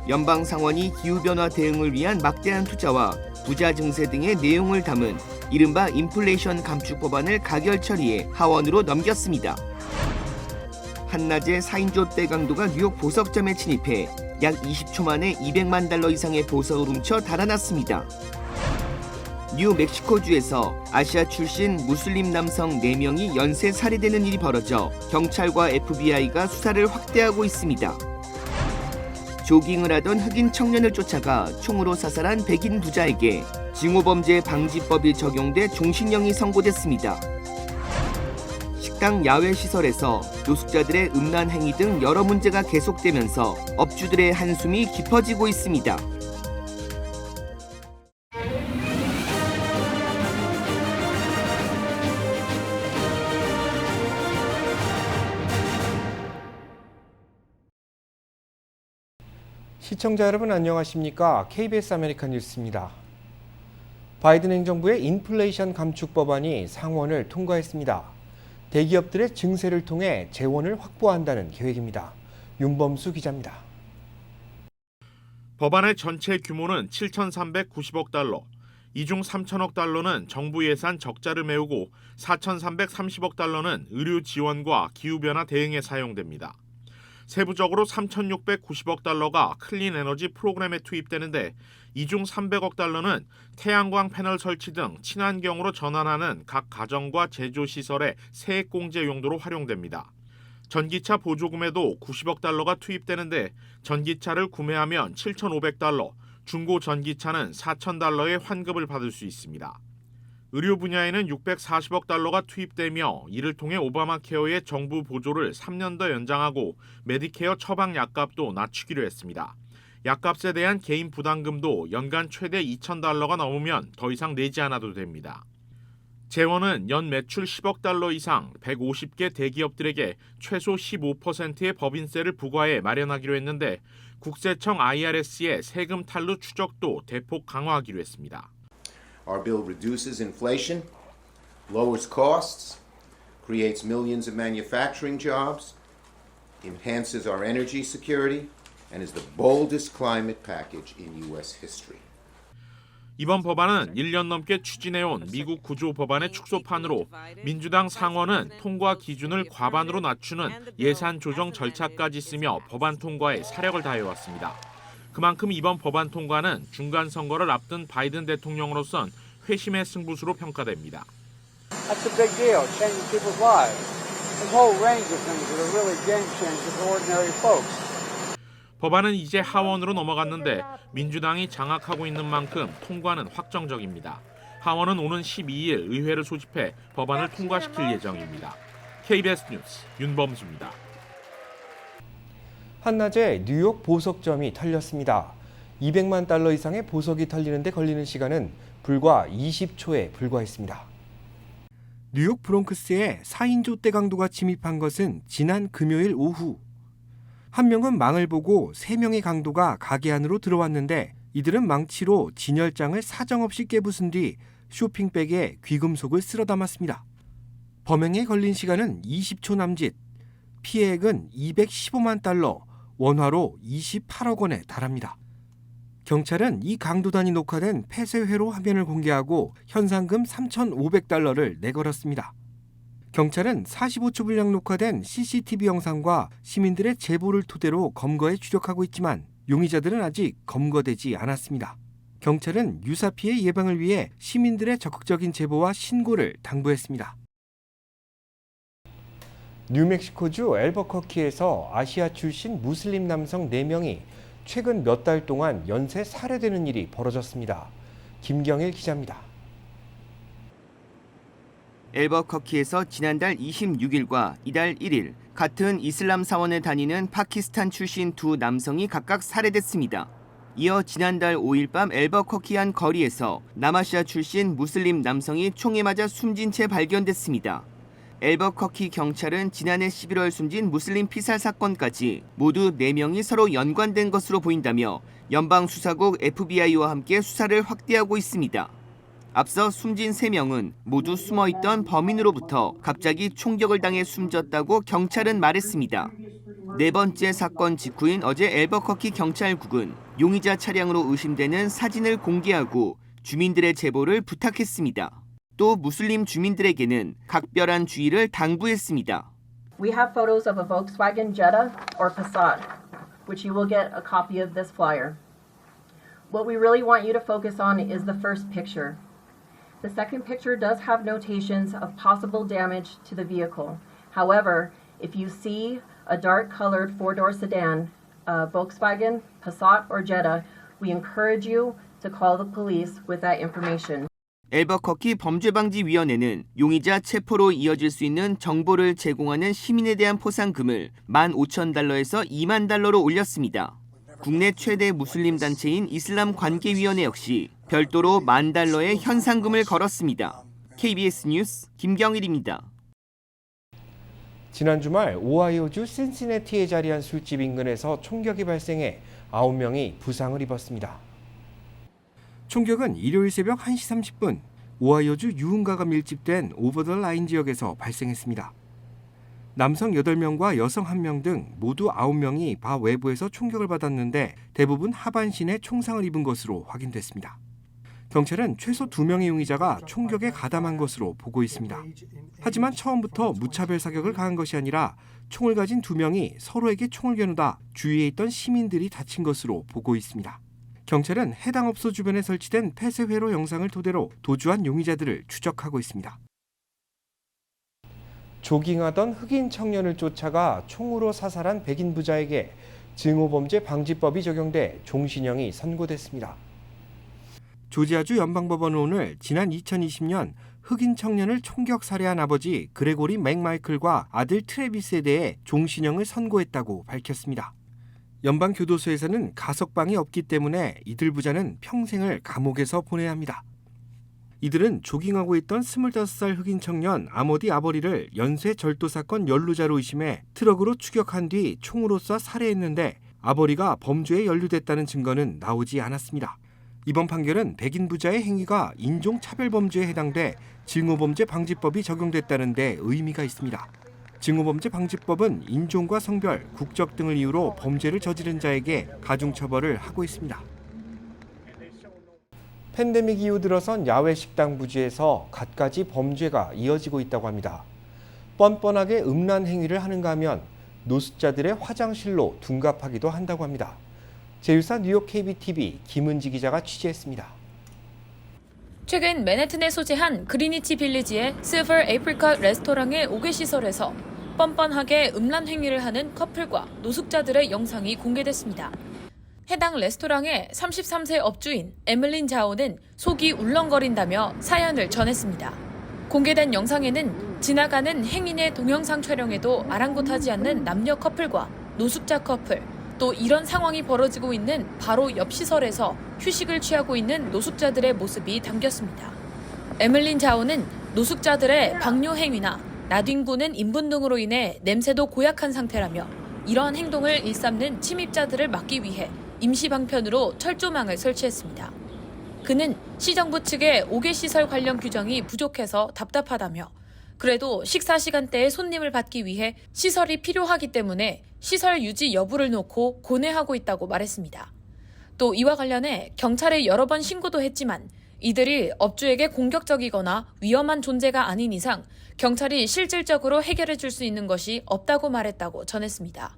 연방 상원이 기후변화 대응을 위한 막대한 투자와 부자 증세 등의 내용을 담은 이른바 인플레이션 감축 법안을 가결 처리해 하원으로 넘겼습니다. 한낮에 4인조 떼강도가 뉴욕 보석점에 침입해 약 20초 만에 $200만 이상의 보석을 훔쳐 달아났습니다. 뉴멕시코주에서 아시아 출신 무슬림 남성 4명이 연쇄 살해되는 일이 벌어져 경찰과 FBI가 수사를 확대하고 있습니다. 조깅을 하던 흑인 청년을 쫓아가 총으로 사살한 백인 부자에게 징후범죄 방지법이 적용돼 종신형이 선고됐습니다. 식당 야외 시설에서 노숙자들의 음란 행위 등 여러 문제가 계속되면서 업주들의 한숨이 깊어지고 있습니다. 시청자 여러분 안녕하십니까? KBS 아메리칸 뉴스입니다. 바이든 행정부의 인플레이션 감축 법안이 상원을 통과했습니다. 대기업들의 증세를 통해 재원을 확보한다는 계획입니다. 윤범수 기자입니다. 법안의 전체 규모는 7,390억 달러, 이 중 3천억 달러는 정부 예산 적자를 메우고 4,330억 달러는 의료 지원과 기후변화 대응에 사용됩니다. 세부적으로 3,690억 달러가 클린 에너지 프로그램에 투입되는데 이 중 300억 달러는 태양광 패널 설치 등 친환경으로 전환하는 각 가정과 제조시설의 세액공제 용도로 활용됩니다. 전기차 보조금에도 90억 달러가 투입되는데 전기차를 구매하면 7,500달러, 중고 전기차는 4,000달러의 환급을 받을 수 있습니다. 의료 분야에는 640억 달러가 투입되며 이를 통해 오바마 케어의 정부 보조를 3년 더 연장하고 메디케어 처방 약값도 낮추기로 했습니다. 약값에 대한 개인 부담금도 연간 최대 2,000달러가 넘으면 더 이상 내지 않아도 됩니다. 재원은 연 매출 10억 달러 이상 150개 대기업들에게 최소 15%의 법인세를 부과해 마련하기로 했는데 국세청 IRS의 세금 탈루 추적도 대폭 강화하기로 했습니다. Our bill reduces inflation, lowers costs, creates millions of manufacturing jobs, enhances our energy security, and is the boldest climate package in U.S. history. 이번 법안은 1년 넘게 추진해온 미국 구조 법안의 축소판으로 민주당 상원은 통과 기준을 과반으로 낮추는 예산 조정 절차까지 쓰며 법안 통과에 사력을 다해왔습니다. 그만큼 이번 법안 통과는 중간 선거를 앞둔 바이든 대통령으로선 회심의 승부수로 평가됩니다. That's a big deal. Changing people's lives. There's a whole range of things that are really game changers for ordinary folks. 법안은 이제 하원으로 넘어갔는데 민주당이 장악하고 있는 만큼 통과는 확정적입니다. 하원은 오는 12일 의회를 소집해 법안을 통과시킬 예정입니다. KBS 뉴스 윤범수입니다. 한낮에 뉴욕 보석점이 털렸습니다. $200만 이상의 보석이 털리는데 걸리는 시간은 불과 20초에 불과했습니다. 뉴욕 브롱크스에 4인조 떼강도가 침입한 것은 지난 금요일 오후. 한 명은 망을 보고 3명의 강도가 가게 안으로 들어왔는데 이들은 망치로 진열장을 사정없이 깨부순 뒤 쇼핑백에 귀금속을 쓸어 담았습니다. 범행에 걸린 시간은 20초 남짓, 피해액은 $215만, 원화로 28억 원에 달합니다. 경찰은 이 강도단이 녹화된 폐쇄회로 화면을 공개하고 현상금 $3,500를 내걸었습니다. 경찰은 45초 분량 녹화된 CCTV 영상과 시민들의 제보를 토대로 검거에 주력하고 있지만 용의자들은 아직 검거되지 않았습니다. 경찰은 유사 피해 예방을 위해 시민들의 적극적인 제보와 신고를 당부했습니다. 뉴멕시코주 앨버커키에서 아시아 출신 무슬림 남성 4명이 최근 몇 달 동안 연쇄 살해되는 일이 벌어졌습니다. 김경일 기자입니다. 앨버커키에서 지난달 26일과 이달 1일 같은 이슬람 사원을 다니는 파키스탄 출신 두 남성이 각각 살해됐습니다. 이어 지난달 5일 밤 앨버커키 한 거리에서 남아시아 출신 무슬림 남성이 총에 맞아 숨진 채 발견됐습니다. 앨버커키 경찰은 지난해 11월 숨진 무슬림 피살 사건까지 모두 4명이 서로 연관된 것으로 보인다며 연방수사국 FBI와 함께 수사를 확대하고 있습니다. 앞서 숨진 3명은 모두 숨어있던 범인으로부터 갑자기 총격을 당해 숨졌다고 경찰은 말했습니다. 네 번째 사건 직후인 어제 앨버커키 경찰국은 용의자 차량으로 의심되는 사진을 공개하고 주민들의 제보를 부탁했습니다. 또 무슬림 주민들에게는 각별한 주의를 당부했습니다. We have photos of a Volkswagen Jetta or Passat, which you will get a copy of this flyer. What we really want you to focus on is the first picture. The second picture does have notations of possible damage to the vehicle. However, if you see a dark-colored four-door sedan, Volkswagen, Passat, or Jetta, we encourage you to call the police with that information. 앨버커키 범죄방지위원회는 용의자 체포로 이어질 수 있는 정보를 제공하는 시민에 대한 포상금을 15,000달러에서 2만 달러로 올렸습니다. 국내 최대 무슬림 단체인 이슬람 관계위원회 역시 별도로 10,000달러의 현상금을 걸었습니다. KBS 뉴스 김경일입니다. 지난 주말 오하이오주 신시내티에 자리한 술집 인근에서 총격이 발생해 9명이 부상을 입었습니다. 총격은 일요일 새벽 1시 30분 오하이오주 유흥가가 밀집된 오버 더 라인 지역에서 발생했습니다. 남성 8명과 여성 1명 등 모두 9명이 바 외부에서 총격을 받았는데 대부분 하반신에 총상을 입은 것으로 확인됐습니다. 경찰은 최소 2명의 용의자가 총격에 가담한 것으로 보고 있습니다. 하지만 처음부터 무차별 사격을 가한 것이 아니라 총을 가진 2명이 서로에게 총을 겨누다 주위에 있던 시민들이 다친 것으로 보고 있습니다. 경찰은 해당 업소 주변에 설치된 폐쇄회로 영상을 토대로 도주한 용의자들을 추적하고 있습니다. 조깅하던 흑인 청년을 쫓아가 총으로 사살한 백인 부자에게 증오범죄 방지법이 적용돼 종신형이 선고됐습니다. 조지아주 연방법원은 오늘 지난 2020년 흑인 청년을 총격 살해한 아버지 그레고리 맥마이클과 아들 트래비스에 대해 종신형을 선고했다고 밝혔습니다. 연방교도소에서는 가석방이 없기 때문에 이들 부자는 평생을 감옥에서 보내야 합니다. 이들은 조깅하고 있던 25살 흑인 청년 아모디 아버리를 연쇄 절도 사건 연루자로 의심해 트럭으로 추격한 뒤 총으로 쏴 살해했는데 아버리가 범죄에 연루됐다는 증거는 나오지 않았습니다. 이번 판결은 백인 부자의 행위가 인종차별범죄에 해당돼 증오범죄 방지법이 적용됐다는 데 의미가 있습니다. 증오범죄 방지법은 인종과 성별, 국적 등을 이유로 범죄를 저지른 자에게 가중처벌을 하고 있습니다. 팬데믹 이후 들어선 야외 식당 부지에서 갖가지 범죄가 이어지고 있다고 합니다. 뻔뻔하게 음란 행위를 하는가 하면 노숙자들의 화장실로 둔갑하기도 한다고 합니다. 제1사 뉴욕 KBTV 김은지 기자가 취재했습니다. 최근 맨해튼에 소재한 그리니치 빌리지의 실버 에이프리컷 레스토랑의 5개 시설에서 뻔뻔하게 음란 행위를 하는 커플과 노숙자들의 영상이 공개됐습니다. 해당 레스토랑의 33세 업주인 에밀린 자오는 속이 울렁거린다며 사연을 전했습니다. 공개된 영상에는 지나가는 행인의 동영상 촬영에도 아랑곳하지 않는 남녀 커플과 노숙자 커플, 또 이런 상황이 벌어지고 있는 바로 옆 시설에서 휴식을 취하고 있는 노숙자들의 모습이 담겼습니다. 에밀린 자오는 노숙자들의 방뇨 행위나 나뒹구는 인분 등으로 인해 냄새도 고약한 상태라며 이러한 행동을 일삼는 침입자들을 막기 위해 임시 방편으로 철조망을 설치했습니다. 그는 시정부 측의 5개 시설 관련 규정이 부족해서 답답하다며 그래도 식사 시간대에 손님을 받기 위해 시설이 필요하기 때문에 시설 유지 여부를 놓고 고뇌하고 있다고 말했습니다. 또 이와 관련해 경찰에 여러 번 신고도 했지만 이들이 업주에게 공격적이거나 위험한 존재가 아닌 이상 경찰이 실질적으로 해결해 줄 수 있는 것이 없다고 말했다고 전했습니다.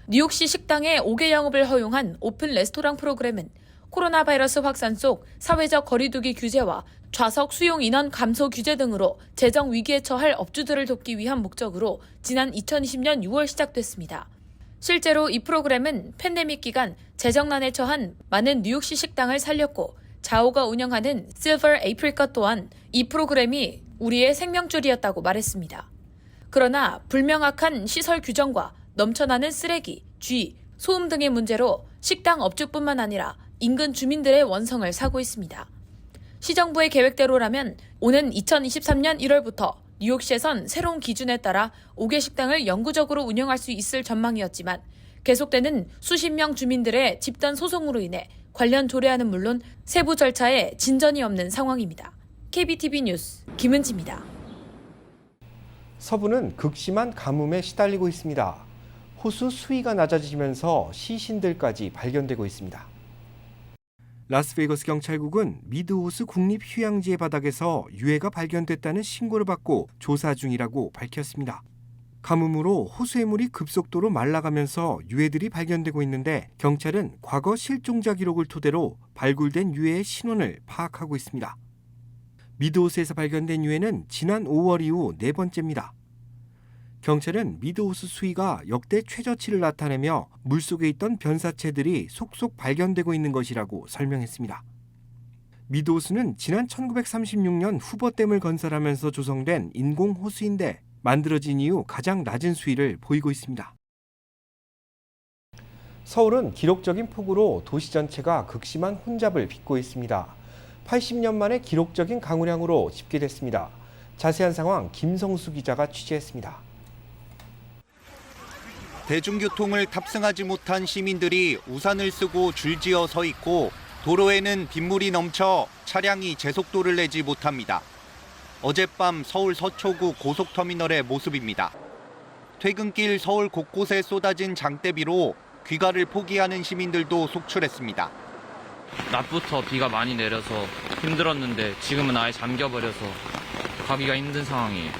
뉴욕시 식당의 5개 영업을 허용한 오픈 레스토랑 프로그램은 코로나 바이러스 확산 속 사회적 거리두기 규제와 좌석 수용 인원 감소 규제 등으로 재정 위기에 처할 업주들을 돕기 위한 목적으로 지난 2020년 6월 시작됐습니다. 실제로 이 프로그램은 팬데믹 기간 재정난에 처한 많은 뉴욕시 식당을 살렸고 자오가 운영하는 실버 에이프리컷 또한 이 프로그램이 우리의 생명줄이었다고 말했습니다. 그러나 불명확한 시설 규정과 넘쳐나는 쓰레기, 쥐, 소음 등의 문제로 식당 업주뿐만 아니라 인근 주민들의 원성을 사고 있습니다. 시정부의 계획대로라면 오는 2023년 1월부터 뉴욕시에선 새로운 기준에 따라 5개 식당을 영구적으로 운영할 수 있을 전망이었지만 계속되는 수십 명 주민들의 집단 소송으로 인해 관련 조례안은 물론 세부 절차에 진전이 없는 상황입니다. KBTV 뉴스 김은지입니다. 서부는 극심한 가뭄에 시달리고 있습니다. 호수 수위가 낮아지면서 시신들까지 발견되고 있습니다. 라스베이거스 경찰국은 미드호수 국립휴양지의 바닥에서 유해가 발견됐다는 신고를 받고 조사 중이라고 밝혔습니다. 가뭄으로 호수의 물이 급속도로 말라가면서 유해들이 발견되고 있는데 경찰은 과거 실종자 기록을 토대로 발굴된 유해의 신원을 파악하고 있습니다. 미드호수에서 발견된 유해는 지난 5월 이후 네 번째입니다. 경찰은 미드호수 수위가 역대 최저치를 나타내며 물속에 있던 변사체들이 속속 발견되고 있는 것이라고 설명했습니다. 미드호수는 지난 1936년 후버댐을 건설하면서 조성된 인공호수인데 만들어진 이후 가장 낮은 수위를 보이고 있습니다. 서울은 기록적인 폭우로 도시 전체가 극심한 혼잡을 빚고 있습니다. 80년 만에 기록적인 강우량으로 집계됐습니다. 자세한 상황 김성수 기자가 취재했습니다. 대중교통을 탑승하지 못한 시민들이 우산을 쓰고 줄지어 서 있고 도로에는 빗물이 넘쳐 차량이 제속도를 내지 못합니다. 어젯밤 서울 서초구 고속터미널의 모습입니다. 퇴근길 서울 곳곳에 쏟아진 장대비로 귀가를 포기하는 시민들도 속출했습니다. 낮부터 비가 많이 내려서 힘들었는데 지금은 아예 잠겨버려서 가기가 힘든 상황이에요.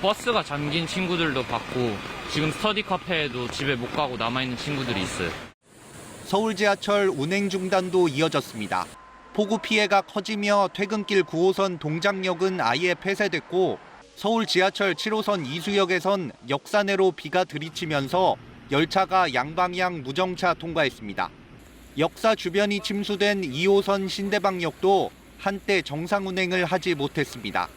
버스가 잠긴 친구들도 봤고 지금 스터디 카페에도 집에 못 가고 남아있는 친구들이 있어요. 서울 지하철 운행 중단도 이어졌습니다. 폭우 피해가 커지며 퇴근길 9호선 동작역은 아예 폐쇄됐고 서울 지하철 7호선 이수역에선 역사내로 비가 들이치면서 열차가 양방향 무정차 통과했습니다. 역사 주변이 침수된 2호선 신대방역도 한때 정상 운행을 하지 못했습니다.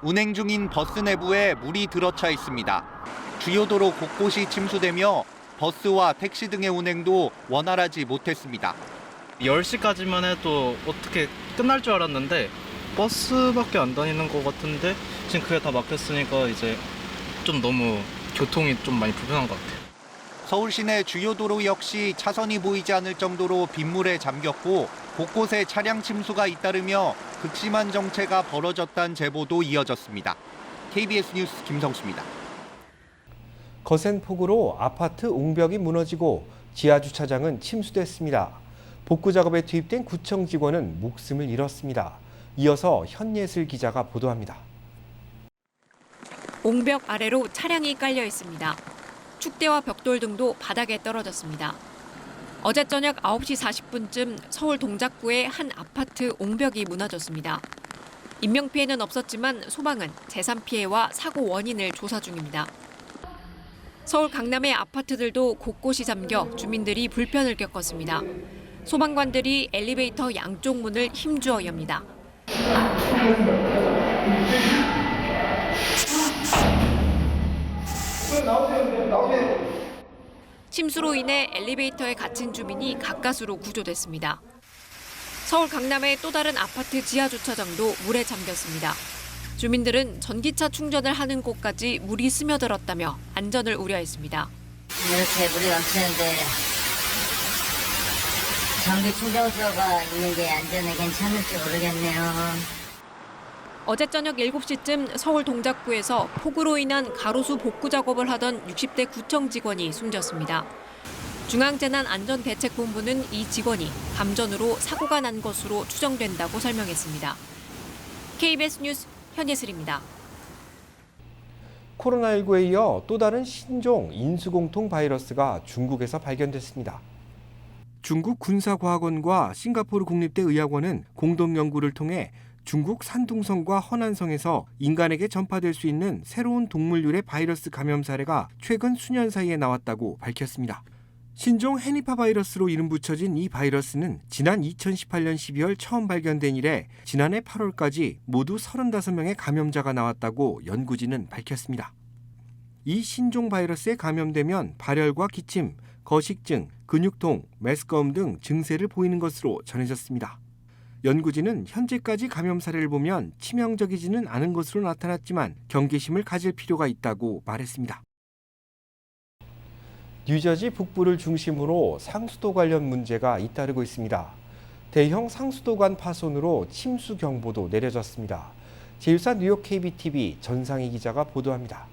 운행 중인 버스 내부에 물이 들어차 있습니다. 주요 도로 곳곳이 침수되며 버스와 택시 등의 운행도 원활하지 못했습니다. 10시까지만 해도 어떻게 끝날 줄 알았는데 버스밖에 안 다니는 것 같은데 지금 그게 다 막혔으니까 이제 좀 너무 교통이 좀 많이 불편한 것 같아요. 서울 시내 주요 도로 역시 차선이 보이지 않을 정도로 빗물에 잠겼고 곳곳에 차량 침수가 잇따르며 극심한 정체가 벌어졌다는 제보도 이어졌습니다. KBS 뉴스 김성수입니다. 거센 폭우로 아파트 옹벽이 무너지고 지하 주차장은 침수됐습니다. 복구 작업에 투입된 구청 직원은 목숨을 잃었습니다. 이어서 현예슬 기자가 보도합니다. 옹벽 아래로 차량이 깔려 있습니다. 축대와 벽돌 등도 바닥에 떨어졌습니다. 어제 저녁 9시 40분쯤 서울 동작구의 한 아파트 옹벽이 무너졌습니다. 인명피해는 없었지만 소방은 재산 피해와 사고 원인을 조사 중입니다. 서울 강남의 아파트들도 곳곳이 잠겨 주민들이 불편을 겪었습니다. 소방관들이 엘리베이터 양쪽 문을 힘주어 엽니다. 침수로 인해 엘리베이터에 갇힌 주민이 가까스로 구조됐습니다. 서울 강남의 또 다른 아파트 지하 주차장도 물에 잠겼습니다. 주민들은 전기차 충전을 하는 곳까지 물이 스며들었다며 안전을 우려했습니다. 이렇게 물이 넘치는데 전기 충전소가 있는 게 안전에 괜찮을지 모르겠네요. 어제 저녁 7시쯤 서울 동작구에서 폭우로 인한 가로수 복구 작업을 하던 60대 구청 직원이 숨졌습니다. 중앙재난안전대책본부는 이 직원이 감전으로 사고가 난 것으로 추정된다고 설명했습니다. KBS 뉴스 현예슬입니다. 코로나19에 이어 또 다른 신종 인수공통 바이러스가 중국에서 발견됐습니다. 중국 군사과학원과 싱가포르 국립대 의학원은 공동 연구를 통해 중국 산둥성과 허난성에서 인간에게 전파될 수 있는 새로운 동물류의 바이러스 감염 사례가 최근 수년 사이에 나왔다고 밝혔습니다. 신종 헤니파 바이러스로 이름 붙여진 이 바이러스는 지난 2018년 12월 처음 발견된 이래 지난해 8월까지 모두 35명의 감염자가 나왔다고 연구진은 밝혔습니다. 이 신종 바이러스에 감염되면 발열과 기침, 거식증, 근육통, 메스꺼움 등 증세를 보이는 것으로 전해졌습니다. 연구진은 현재까지 감염 사례를 보면 치명적이지는 않은 것으로 나타났지만 경계심을 가질 필요가 있다고 말했습니다. 뉴저지 북부를 중심으로 상수도 관련 문제가 잇따르고 있습니다. 대형 상수도관 파손으로 침수 경보도 내려졌습니다. 제1사 뉴욕 KBTV 전상희 기자가 보도합니다.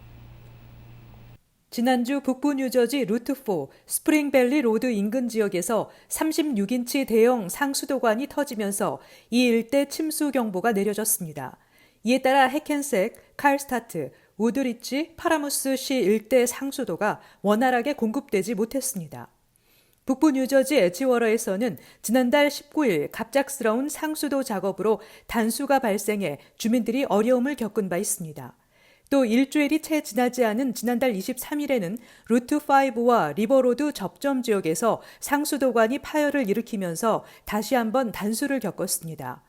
지난주 북부 뉴저지 루트4 스프링밸리 로드 인근 지역에서 36인치 대형 상수도관이 터지면서 이 일대 침수 경보가 내려졌습니다. 이에 따라 해켄색, 칼스타트, 우드리치, 파라무스시 일대 상수도가 원활하게 공급되지 못했습니다. 북부 뉴저지 에지워러에서는 지난달 19일 갑작스러운 상수도 작업으로 단수가 발생해 주민들이 어려움을 겪은 바 있습니다. 또 일주일이 채 지나지 않은 지난달 23일에는 루트5와 리버로드 접점 지역에서 상수도관이 파열을 일으키면서 다시 한번 단수를 겪었습니다.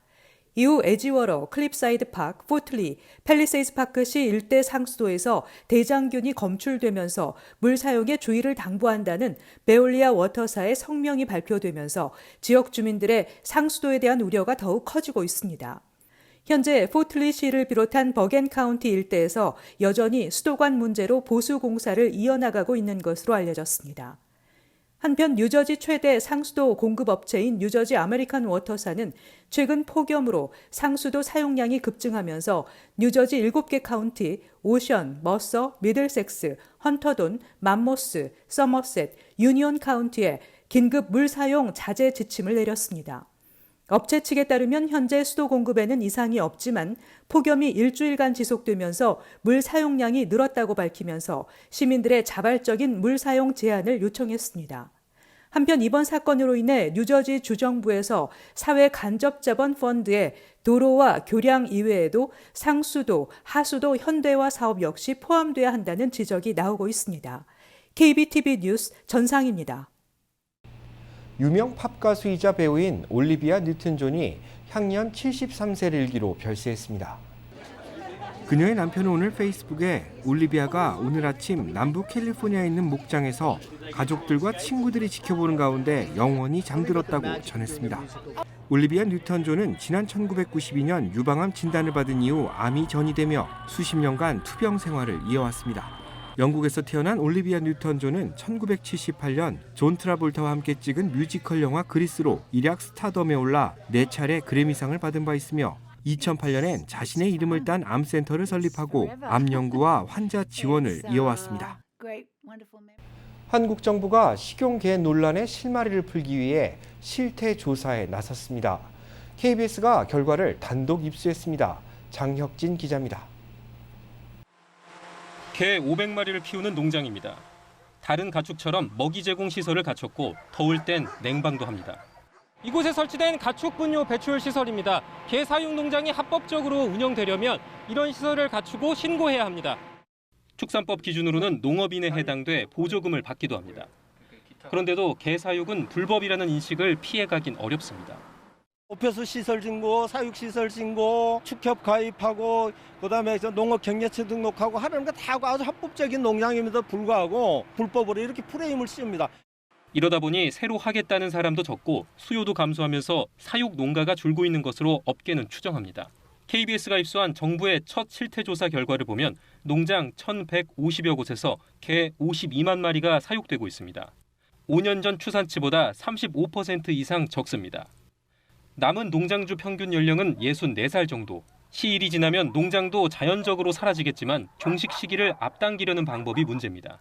이후 에지워러, 클립사이드 파크, 포틀리, 팰리세이드 파크시 일대 상수도에서 대장균이 검출되면서 물 사용에 주의를 당부한다는 베올리아 워터사의 성명이 발표되면서 지역 주민들의 상수도에 대한 우려가 더욱 커지고 있습니다. 현재 포틀리시를 비롯한 버겐 카운티 일대에서 여전히 수도관 문제로 보수 공사를 이어나가고 있는 것으로 알려졌습니다. 한편 뉴저지 최대 상수도 공급업체인 뉴저지 아메리칸 워터사는 최근 폭염으로 상수도 사용량이 급증하면서 뉴저지 7개 카운티, 오션, 머서, 미들섹스, 헌터돈, 맘모스, 서머셋, 유니온 카운티에 긴급 물 사용 자제 지침을 내렸습니다. 업체 측에 따르면 현재 수도 공급에는 이상이 없지만 폭염이 일주일간 지속되면서 물 사용량이 늘었다고 밝히면서 시민들의 자발적인 물 사용 제한을 요청했습니다. 한편 이번 사건으로 인해 뉴저지 주정부에서 사회 간접 자본 펀드에 도로와 교량 이외에도 상수도, 하수도 현대화 사업 역시 포함돼야 한다는 지적이 나오고 있습니다. KBTV 뉴스 전상입니다. 유명 팝 가수이자 배우인 올리비아 뉴튼 존이 향년 73세를 일기로 별세했습니다. 그녀의 남편은 오늘 페이스북에 올리비아가 오늘 아침 남부 캘리포니아에 있는 목장에서 가족들과 친구들이 지켜보는 가운데 영원히 잠들었다고 전했습니다. 올리비아 뉴튼 존은 지난 1992년 유방암 진단을 받은 이후 암이 전이되며 수십 년간 투병 생활을 이어왔습니다. 영국에서 태어난 올리비아 뉴턴 존은 1978년 존 트라볼타와 함께 찍은 뮤지컬 영화 그리스로 일약 스타덤에 올라 4차례 그래미상을 받은 바 있으며 2008년엔 자신의 이름을 딴 암센터를 설립하고 암 연구와 환자 지원을 이어왔습니다. 한국 정부가 식용개 논란의 실마리를 풀기 위해 실태 조사에 나섰습니다. KBS가 결과를 단독 입수했습니다. 장혁진 기자입니다. 개 500마리를 키우는 농장입니다. 다른 가축처럼 먹이 제공 시설을 갖췄고 더울 땐 냉방도 합니다. 이곳에 설치된 가축 분뇨 배출 시설입니다. 개 사육 농장이 합법적으로 운영되려면 이런 시설을 갖추고 신고해야 합니다. 축산법 기준으로는 농업인에 해당돼 보조금을 받기도 합니다. 그런데도 개 사육은 불법이라는 인식을 피해가긴 어렵습니다. 오폐수 시설 신고, 사육 시설 신고, 축협 가입하고, 그다음에 농업 경례처 등록하고 하는 거 다 하고 아주 합법적인 농장임에도 불구하고 불법으로 이렇게 프레임을 씌웁니다. 이러다 보니 새로 하겠다는 사람도 적고 수요도 감소하면서 사육 농가가 줄고 있는 것으로 업계는 추정합니다. KBS가 입수한 정부의 첫 실태조사 결과를 보면 농장 1,150여 곳에서 개 52만 마리가 사육되고 있습니다. 5년 전 추산치보다 35% 이상 적습니다. 남은 농장주 평균 연령은 64살 정도. 시일이 지나면 농장도 자연적으로 사라지겠지만 종식 시기를 앞당기려는 방법이 문제입니다.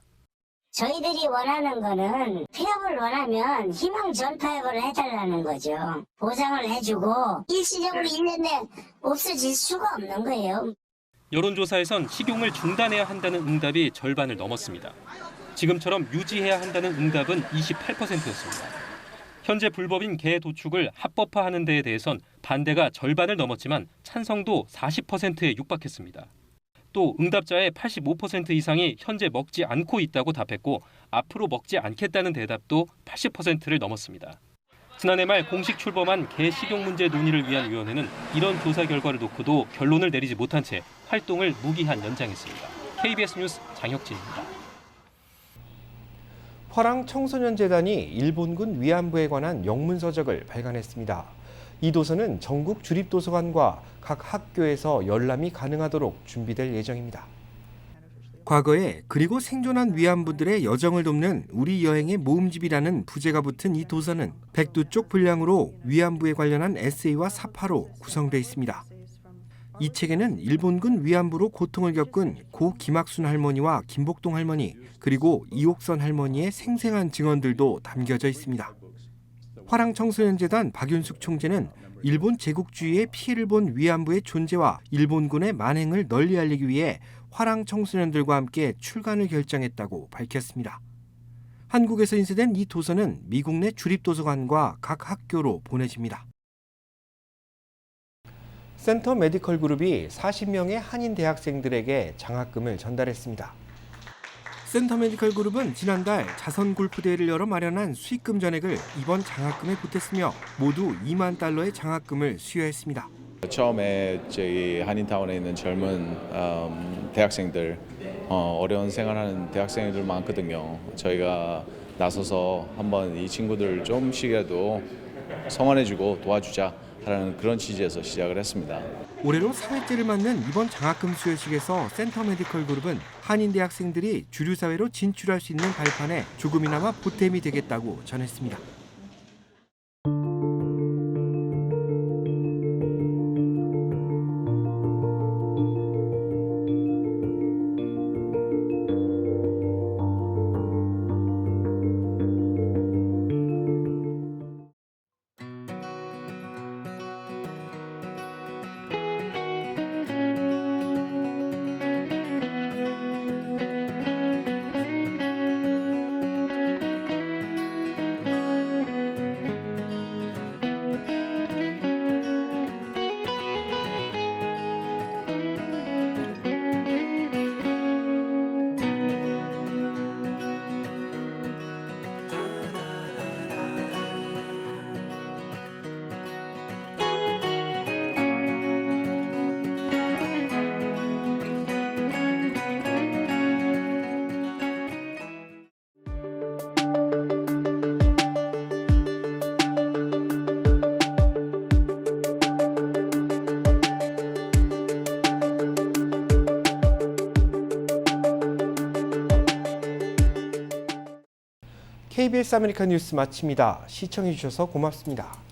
저희들이 원하는 거는 폐업을 원하면 희망 전파업을 해달라는 거죠. 보장을 해주고 일시적으로 1년 내 없어질 수가 없는 거예요. 여론조사에선 식용을 중단해야 한다는 응답이 절반을 넘었습니다. 지금처럼 유지해야 한다는 응답은 28%였습니다. 현재 불법인 개 도축을 합법화하는 데에 대해선 반대가 절반을 넘었지만 찬성도 40%에 육박했습니다. 또 응답자의 85% 이상이 현재 먹지 않고 있다고 답했고 앞으로 먹지 않겠다는 대답도 80%를 넘었습니다. 지난해 말 공식 출범한 개 식용 문제 논의를 위한 위원회는 이런 조사 결과를 놓고도 결론을 내리지 못한 채 활동을 무기한 연장했습니다. KBS 뉴스 장혁진입니다. 화랑청소년재단이 일본군 위안부에 관한 영문서적을 발간했습니다. 이 도서는 전국 주립도서관과 각 학교에서 열람이 가능하도록 준비될 예정입니다. 과거에 그리고 생존한 위안부들의 여정을 돕는 우리 여행의 모음집이라는 부제가 붙은 이 도서는 102쪽 분량으로 위안부에 관련한 에세이와 사파로 구성되어 있습니다. 이 책에는 일본군 위안부로 고통을 겪은 고 김학순 할머니와 김복동 할머니 그리고 이옥선 할머니의 생생한 증언들도 담겨져 있습니다. 화랑청소년재단 박윤숙 총재는 일본 제국주의의 피해를 본 위안부의 존재와 일본군의 만행을 널리 알리기 위해 화랑 청소년들과 함께 출간을 결정했다고 밝혔습니다. 한국에서 인쇄된 이 도서는 미국 내 주립도서관과 각 학교로 보내집니다. 센터 메디컬 그룹이 40명의 한인 대학생들에게 장학금을 전달했습니다. 센터 메디컬 그룹은 지난달 자선 골프 대회를 열어 마련한 수익금 전액을 이번 장학금에 보탰으며 모두 $2만 장학금을 수여했습니다. 처음에 저희 한인타운에 있는 젊은 대학생들, 어려운 생활하는 대학생들 많거든요. 저희가 나서서 한번 이 친구들 좀씩이라도 성원해주고 도와주자라는 그런 취지에서 시작을 했습니다. 올해로 4회째를 맞는 이번 장학금 수여식에서 센터 메디컬 그룹은 한인 대학생들이 주류 사회로 진출할 수 있는 발판에 조금이나마 보탬이 되겠다고 전했습니다. KBS 아메리칸 뉴스 마칩니다. 시청해주셔서 고맙습니다.